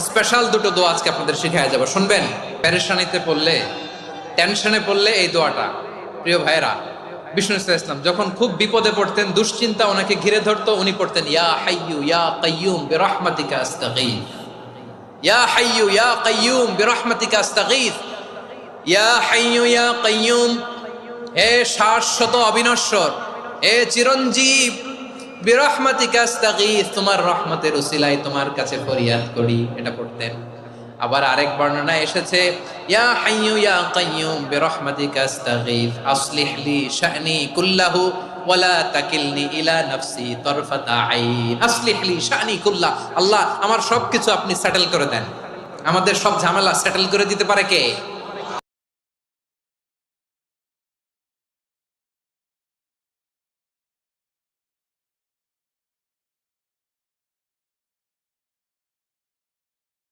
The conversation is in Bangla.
স্পেশাল দুটো দোয়া আজকে আপনাদের শিখায়া যাব, শুনবেন? পেরেশানিতে পড়লে, টেনশনে পড়লে এই দোয়াটা। প্রিয় ভাইরা, বিষ্ণু ইসলাম যখন খুব বিপদে পড়তেন, দুশ্চিন্তা ওনাকে ঘিরে ধরতো, উনি পড়তেন ইয়া হাইয়ু ইয়া কাইয়ুম বিরহমাতিকা আস্তাগীথ, ইয়া হাইয়ু ইয়া কাইয়ুম বিরহমাতিকা আস্তাগীথ, ইয়া হাইয়ু ইয়া কাইয়ুম, হে শাশ্বত অবিনশ্বর, হে চিরঞ্জীব, বিরহমাতিকা আস্তাগীথ, তোমার রহমতের উসিলায় তোমার কাছে ফরিয়াদ করি, এটা পড়তেন। আবার আরেক বর্ণনায় এসেছে ইয়া হাইয়ু ইয়া কাইয়ুম বিরহমাতিকা আস্তাগীথ আসলিহ লি শা'নি কুল্লাহু ওয়ালা তাকিলনি ইলা নাফসি তারফাতা আইন। আসলিহ লি শা'নি কুল্লাহ, আল্লাহ আমার সবকিছু আপনি সেটেল করে দেন, আমাদের সব ঝামেলা সেটেল করে দিতে পারে কে?